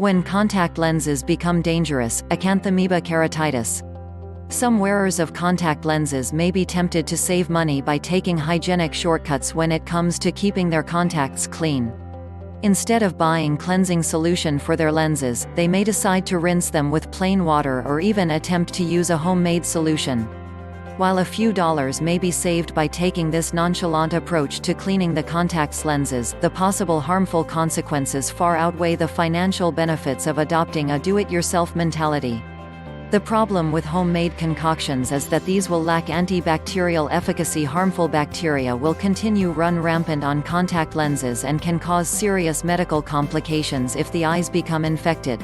When contact lenses become dangerous, Acanthamoeba keratitis. Some wearers of contact lenses may be tempted to save money by taking hygienic shortcuts when it comes to keeping their contacts clean. Instead of buying cleansing solution for their lenses, they may decide to rinse them with plain water or even attempt to use a homemade solution. While a few dollars may be saved by taking this nonchalant approach to cleaning the contacts lenses, the possible harmful consequences far outweigh the financial benefits of adopting a do-it-yourself mentality. The problem with homemade concoctions is that these will lack anti-bacterial efficacy. Harmful bacteria will continue run rampant on contact lenses and can cause serious medical complications if the eyes become infected.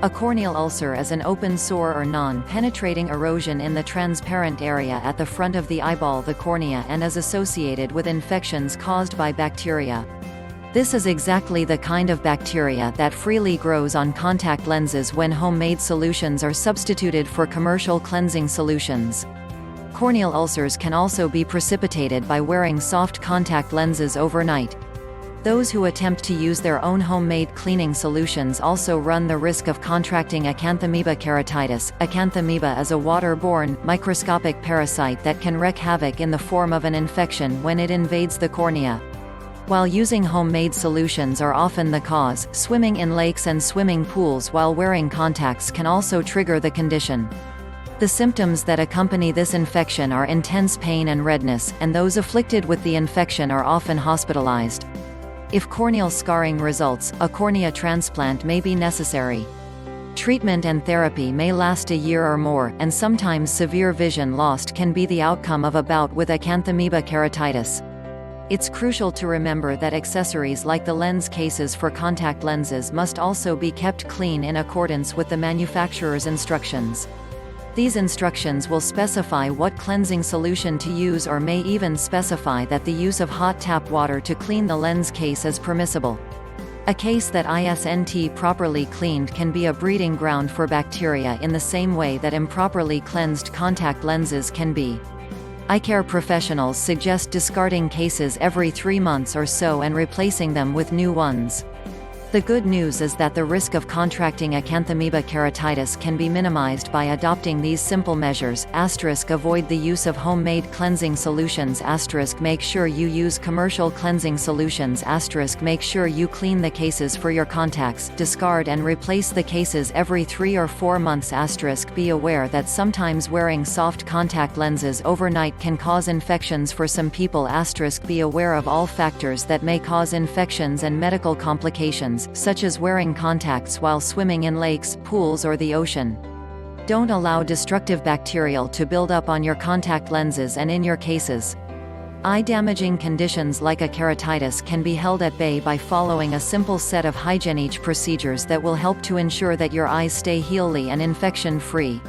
A corneal ulcer is an open sore or non-penetrating erosion in the transparent area at the front of the eyeball, the cornea, and is associated with infections caused by bacteria. This is exactly the kind of bacteria that freely grows on contact lenses when homemade solutions are substituted for commercial cleansing solutions. Corneal ulcers can also be precipitated by wearing soft contact lenses overnight. Those who attempt to use their own homemade cleaning solutions also run the risk of contracting Acanthamoeba keratitis. Acanthamoeba is a water-borne, microscopic parasite that can wreak havoc in the form of an infection when it invades the cornea. While using homemade solutions are often the cause, swimming in lakes and swimming pools while wearing contacts can also trigger the condition. The symptoms that accompany this infection are intense pain and redness, and those afflicted with the infection are often hospitalized. If corneal scarring results, a cornea transplant may be necessary. Treatment and therapy may last a year or more, and sometimes severe vision loss can be the outcome of a bout with Acanthamoeba keratitis. It's crucial to remember that accessories like the lens cases for contact lenses must also be kept clean in accordance with the manufacturer's instructions. These instructions will specify what cleansing solution to use or may even specify that the use of hot tap water to clean the lens case is permissible. A case that isn't properly cleaned can be a breeding ground for bacteria in the same way that improperly cleansed contact lenses can be. Eye care professionals suggest discarding cases every 3 months or so and replacing them with new ones. The good news is that the risk of contracting Acanthamoeba keratitis can be minimized by adopting these simple measures. Avoid the use of homemade cleansing solutions. Make sure you use commercial cleansing solutions. Make sure you clean the cases for your contacts. Discard and replace the cases every 3 or 4 months. Be aware that sometimes wearing soft contact lenses overnight can cause infections for some people. Be aware of all factors that may cause infections and medical complications, such as wearing contacts while swimming in lakes, pools, or the ocean. Don't allow destructive bacterial to build up on your contact lenses and in your cases. Eye-damaging conditions like a keratitis can be held at bay by following a simple set of hygienic procedures that will help to ensure that your eyes stay healthy and infection-free.